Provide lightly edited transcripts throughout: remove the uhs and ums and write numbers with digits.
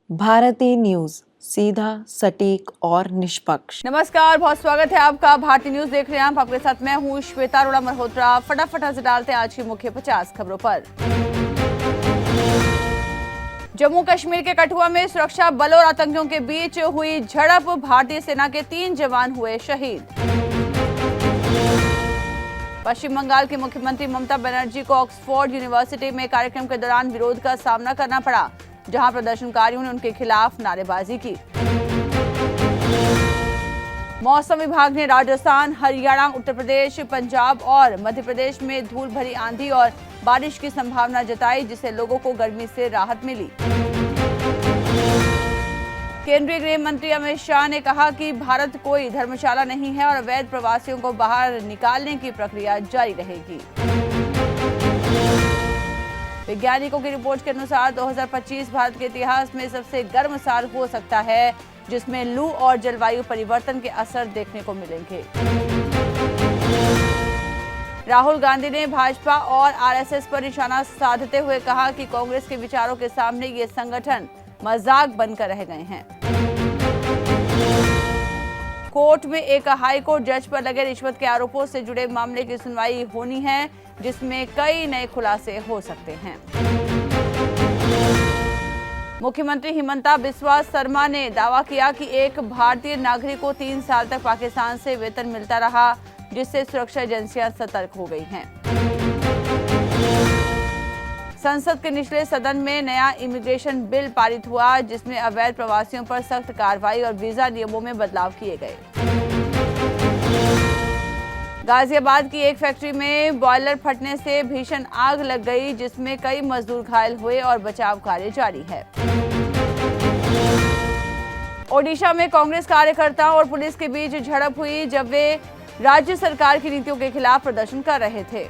Bharti news, सीधा, सटीक और निष्पक्ष। नमस्कार, बहुत स्वागत है आपका। भारती न्यूज देख रहे हैं आप। आपके साथ मैं हूं श्वेता अरोड़ा मल्होत्रा। फटाफट नजर डालते हैं आज की मुख्य 50 खबरों पर। जम्मू कश्मीर के कठुआ में सुरक्षा बलों और आतंकियों के बीच हुई झड़प, भारतीय सेना के 3 जवान हुए शहीद। पश्चिम बंगाल की मुख्यमंत्री ममता बनर्जी को ऑक्सफोर्ड यूनिवर्सिटी में कार्यक्रम के दौरान विरोध का सामना करना पड़ा, जहां प्रदर्शनकारियों ने उनके खिलाफ नारेबाजी की। मौसम विभाग ने राजस्थान, हरियाणा, उत्तर प्रदेश, पंजाब और मध्य प्रदेश में धूल भरी आंधी और बारिश की संभावना जताई, जिससे लोगों को गर्मी से राहत मिली। केंद्रीय गृह मंत्री अमित शाह ने कहा कि भारत कोई धर्मशाला नहीं है और अवैध प्रवासियों को बाहर निकालने की प्रक्रिया जारी रहेगी। वैज्ञानिकों की रिपोर्ट के अनुसार 2025 भारत के इतिहास में सबसे गर्म साल हो सकता है, जिसमें लू और जलवायु परिवर्तन के असर देखने को मिलेंगे। राहुल गांधी ने भाजपा और आरएसएस पर निशाना साधते हुए कहा कि कांग्रेस के विचारों के सामने ये संगठन मजाक बनकर रह गए हैं। कोर्ट में एक हाई कोर्ट जज पर लगे रिश्वत के आरोपों से जुड़े मामले की सुनवाई होनी है, जिसमें कई नए खुलासे हो सकते हैं। मुख्यमंत्री हिमंता बिस्वा शर्मा ने दावा किया कि एक भारतीय नागरिक को 3 साल तक पाकिस्तान से वेतन मिलता रहा, जिससे सुरक्षा एजेंसियां सतर्क हो गई हैं। संसद के निचले सदन में नया इमिग्रेशन बिल पारित हुआ, जिसमें अवैध प्रवासियों पर सख्त कार्रवाई और वीजा नियमों में बदलाव किए गए। गाजियाबाद की एक फैक्ट्री में बॉयलर फटने से भीषण आग लग गई, जिसमें कई मजदूर घायल हुए और बचाव कार्य जारी है। ओडिशा में कांग्रेस कार्यकर्ताओं और पुलिस के बीच झड़प हुई, जब वे राज्य सरकार की नीतियों के खिलाफ प्रदर्शन कर रहे थे।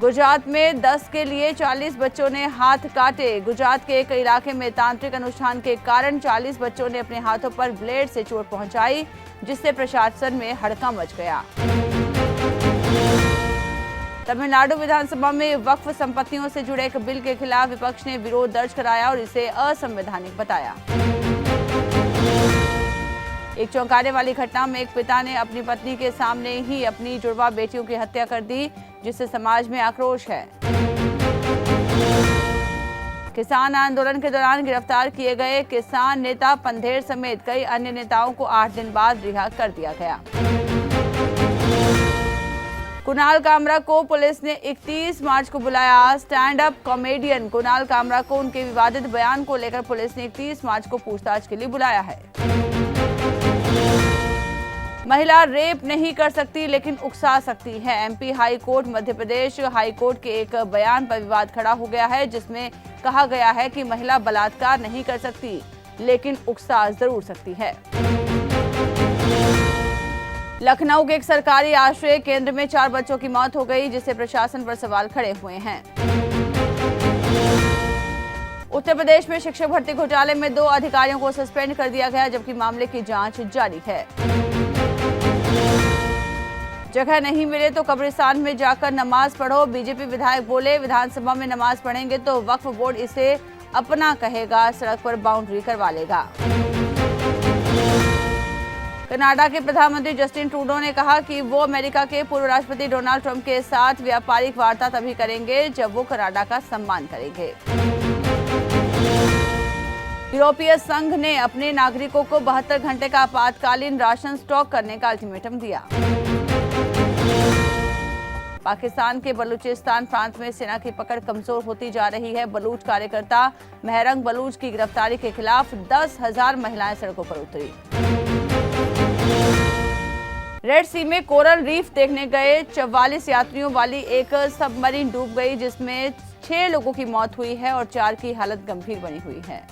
गुजरात में 10 के लिए 40 बच्चों ने हाथ काटे। गुजरात के एक इलाके में तांत्रिक अनुष्ठान के कारण 40 बच्चों ने अपने हाथों पर ब्लेड से चोट पहुंचाई, जिससे प्रशासन में हड़कंप मच गया। तमिलनाडु विधानसभा में वक्फ संपत्तियों से जुड़े एक बिल के खिलाफ विपक्ष ने विरोध दर्ज कराया और इसे असंवैधानिक बताया। एक चौंकाने वाली घटना में एक पिता ने अपनी पत्नी के सामने ही अपनी जुड़वा बेटियों की हत्या कर दी, जिससे समाज में आक्रोश है। किसान आंदोलन के दौरान गिरफ्तार किए गए किसान नेता पंधेर समेत कई अन्य नेताओं को 8 दिन बाद रिहा कर दिया गया। कुणाल कामरा को पुलिस ने 31 मार्च को बुलाया। Stand up comedian Kunal Kamra को उनके विवादित बयान को लेकर पुलिस ने 31 मार्च को पूछताछ के लिए बुलाया है। महिला रेप नहीं कर सकती, लेकिन उकसा सकती है। MP high court Madhya Pradesh high court के एक बयान पर विवाद खड़ा हो गया है, जिसमें कहा गया है कि महिला बलात्कार नहीं कर सकती, लेकिन उकसा जरूर सकती है। लखनऊ के एक सरकारी आश्रय केंद्र में 4 बच्चों की मौत हो गई, जिससे प्रशासन पर सवाल खड़े हुए हैं। उत्तर प्रदेश में शिक्षक भर्ती घोटाले में 2 अधिकारियों को सस्पेंड कर दिया गया, जबकि मामले की जांच जारी है। जगह नहीं मिले तो कब्रिस्तान में जाकर नमाज पढ़ो। बीजेपी विधायक बोले, विधानसभा में नमाज पढ़ेंगे तो वक्फ बोर्ड इसे अपना कहेगा, सड़क पर बाउंड्री करवा लेगा। कनाडा के प्रधानमंत्री जस्टिन ट्रूडो ने कहा कि वो अमेरिका के पूर्व राष्ट्रपति डोनाल्ड ट्रंप के साथ व्यापारिक वार्ता तभी करेंगे जब वो कनाडा का सम्मान करेंगे। यूरोपीय संघ ने अपने नागरिकों को 72 घंटे का आपातकालीन राशन स्टॉक करने का अल्टीमेटम दिया। पाकिस्तान के बलूचिस्तान प्रांत में सेना की पकड़ कमजोर होती जा रही है। बलूच कार्यकर्ता मेहरंग बलूच की गिरफ्तारी के खिलाफ 10,000 महिलाएं सड़कों पर उतरी। रेड सी में कोरल रीफ देखने गए 44 यात्रियों वाली एक सबमरीन डूब गई, जिसमें 6 लोगों की मौत हुई है और 4 की हालत गंभीर बनी हुई है।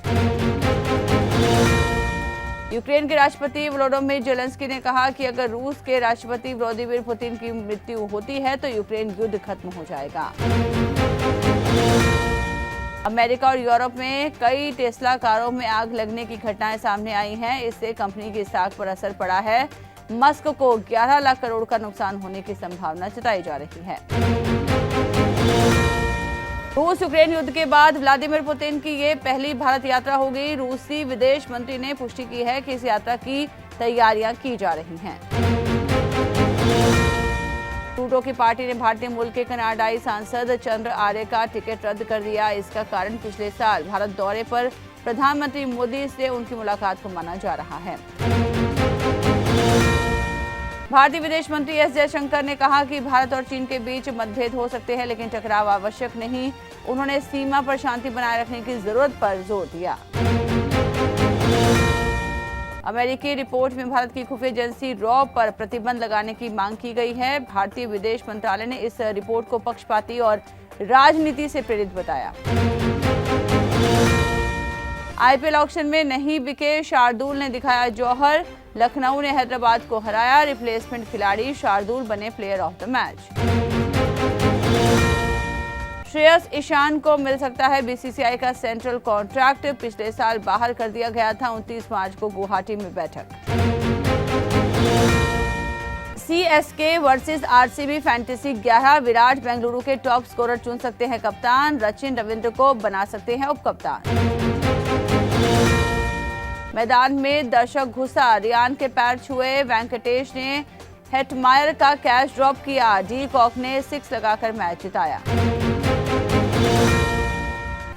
यूक्रेन के राष्ट्रपति वोलोडिमिर ज़ेलेंस्की ने कहा कि अगर रूस के राष्ट्रपति व्लादिमीर पुतिन की मृत्यु होती है तो यूक्रेन युद्ध खत्म हो जाएगा। अमेरिका और यूरोप में कई टेस्ला कारों में आग लगने की घटनाएं सामने आई हैं। इससे कंपनी की स्टॉक पर असर पड़ा है। मस्क को 11 लाख करोड़ का नुकसान होने की संभावना जताई जा रही है। रूस यूक्रेन युद्ध के बाद व्लादिमीर पुतिन की ये पहली भारत यात्रा होगी। रूसी विदेश मंत्री ने पुष्टि की है कि इस यात्रा की तैयारियां की जा रही हैं। ट्रूडो की पार्टी ने भारतीय मूल के कनाडाई सांसद चंद्र आर्य का टिकट रद्द कर दिया। इसका कारण पिछले साल भारत दौरे पर प्रधानमंत्री मोदी से उनकी मुलाकात को माना जा रहा है। भारतीय विदेश मंत्री एस जयशंकर ने कहा कि भारत और चीन के बीच मतभेद हो सकते हैं, लेकिन टकराव आवश्यक नहीं। उन्होंने सीमा पर शांति बनाए रखने की जरूरत पर जोर दिया। अमेरिकी रिपोर्ट में भारत की खुफिया एजेंसी रॉ पर प्रतिबंध लगाने की मांग की गई है। भारतीय विदेश मंत्रालय ने इस रिपोर्ट को पक्षपाती और राजनीति से प्रेरित बताया। आईपीएल ऑक्शन में नहीं बिके शार्दुल ने दिखाया जौहर। लखनऊ ने हैदराबाद को हराया। रिप्लेसमेंट खिलाड़ी शार्दुल बने player of the match. Shreyas Ishan को मिल सकता है बीसीसीआई का सेंट्रल कॉन्ट्रैक्ट। पिछले साल बाहर कर दिया गया था। 29 मार्च को गुवाहाटी में बैठक। CSK versus RCB fantasy 11। Virat Bengaluru के टॉप स्कोरर चुन सकते हैं कप्तान। सचिन रविंद्र को बना सकते हैं उप कप्तान। मैदान में दर्शक घुसा, रियान के पैर छुए। वेंकटेश ने हेटमायर का कैच ड्रॉप किया। डी कॉक ने 6 लगाकर मैच जिताया।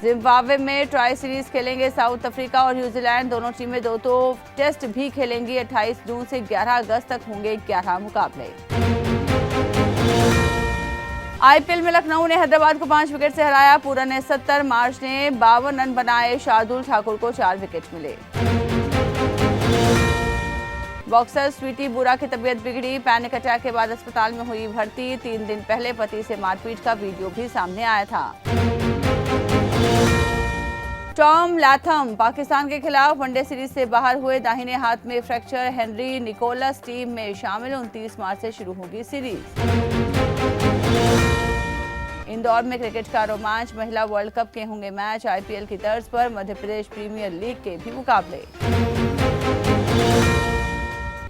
जिम्बाब्वे में ट्राई सीरीज खेलेंगे साउथ अफ्रीका और न्यूजीलैंड। दोनों टीमें 2 टेस्ट भी खेलेंगी। 28 जून से 11 अगस्त तक होंगे 11 मुकाबले। आईपीएल में लखनऊ ने हैदराबाद को 5 विकेट से हराया। पूरन ने 70, मार्च ने 52 रन बनाए। शार्दुल ठाकुर को 4 विकेट मिले। बॉक्सर स्वीटी बुरा की तबीयत बिगड़ी। पैनिक अटैक के बाद अस्पताल में हुई भर्ती। 3 दिन पहले पति से मारपीट का वीडियो भी सामने आया था। टॉम लैथम पाकिस्तान के खिलाफ वनडे सीरीज से बाहर हुए। दाहिने हाथ में फ्रैक्चर। हेनरी निकोलस टीम में शामिल। 29 मार्च से शुरू होगी सीरीज। इंदौर में क्रिकेट का रोमांच। महिला वर्ल्ड कप के होंगे मैच। आईपीएल की तर्ज पर मध्य प्रदेश प्रीमियर लीग के भी मुकाबले।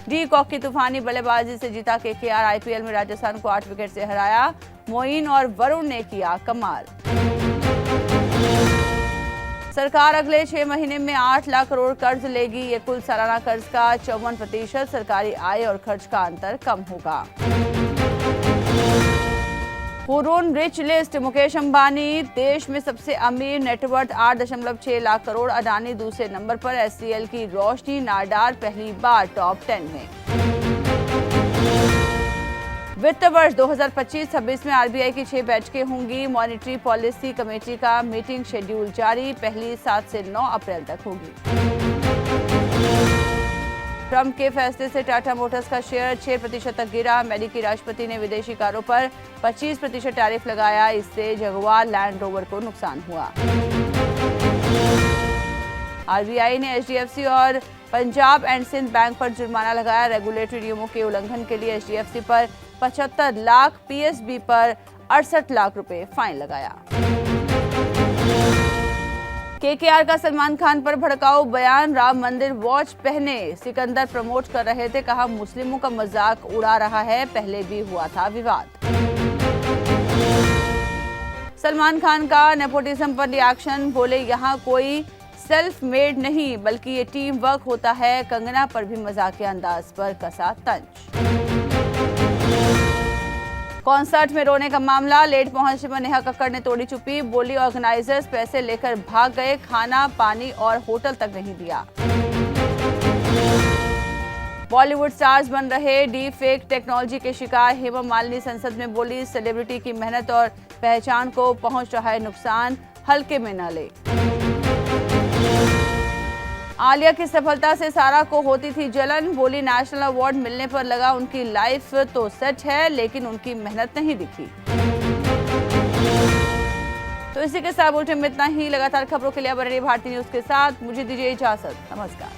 डी कॉक की तूफानी बल्लेबाजी से जीता केकेआर। आईपीएल में राजस्थान को 8 विकेट से हराया। मोइन और वरुण ने किया कमाल। सरकार अगले 6 महीने में 8 लाख करोड़ कर्ज लेगी। ये कुल सालाना कर्ज का 54%। सरकारी आय और खर्च का अंतर कम होगा। Hurun rich list. Mukesh Ambani देश में सबसे अमीर, नेटवर्थ 8.6 लाख करोड़। अडानी दूसरे नंबर पर। एचसीएल की रोशनी नाडार पहली बार टॉप 10 में। वित्त वर्ष 2025-26 में आरबीआई की 6 बैठकें होंगी। मॉनेटरी पॉलिसी कमेटी का मीटिंग शेड्यूल जारी। पहली 7 से 9 अप्रैल तक होगी। ट्रंप के फैसले से टाटा मोटर्स का शेयर 6% तक गिरा। अमेरिकी राष्ट्रपति ने विदेशी कारों पर 25% टैरिफ लगाया। इससे जगुआर लैंड रोवर को नुकसान हुआ। आरबीआई ने एचडीएफसी और पंजाब एंड सिंध बैंक पर जुर्माना लगाया। रेगुलेटरी नियमों के उल्लंघन के लिए एचडीएफसी पर 75 लाख, पीएसबी पर 68 लाख रुपए फाइन लगाया। केकेआर का सलमान खान पर भड़काऊ बयान। राम मंदिर वॉच पहने सिकंदर प्रमोट कर रहे थे। कहा मुस्लिमों का मजाक उड़ा रहा है। पहले भी हुआ था विवाद। सलमान खान का नेपोटिज्म पर रिएक्शन। बोले यहाँ कोई सेल्फ मेड नहीं बल्कि ये टीम वर्क होता है। कंगना पर भी मजाकिया अंदाज पर कसा तंज। कॉन्सर्ट में रोने का मामला। लेट पहुंचने पर नेहा कक्कड़ ने तोड़ी चुप्पी। बोली ऑर्गेनाइजर्स पैसे लेकर भाग गए। खाना पानी और होटल तक नहीं दिया। बॉलीवुड स्टार्स बन रहे डीप फेक टेक्नोलॉजी के शिकार। हेमा मालिनी संसद में बोली सेलिब्रिटी की मेहनत और पहचान को पहुंच रहा है नुकसान। हल्के में न ले। आलिया की सफलता से सारा को होती थी जलन। बोली नेशनल अवार्ड मिलने पर लगा उनकी लाइफ तो सेट है लेकिन उनकी मेहनत नहीं दिखी। तो इसी के साथ बुलेटिन में इतना ही। लगातार खबरों के लिए बने रहिए भारतीय न्यूज के साथ। मुझे दीजिए इजाजत। नमस्कार।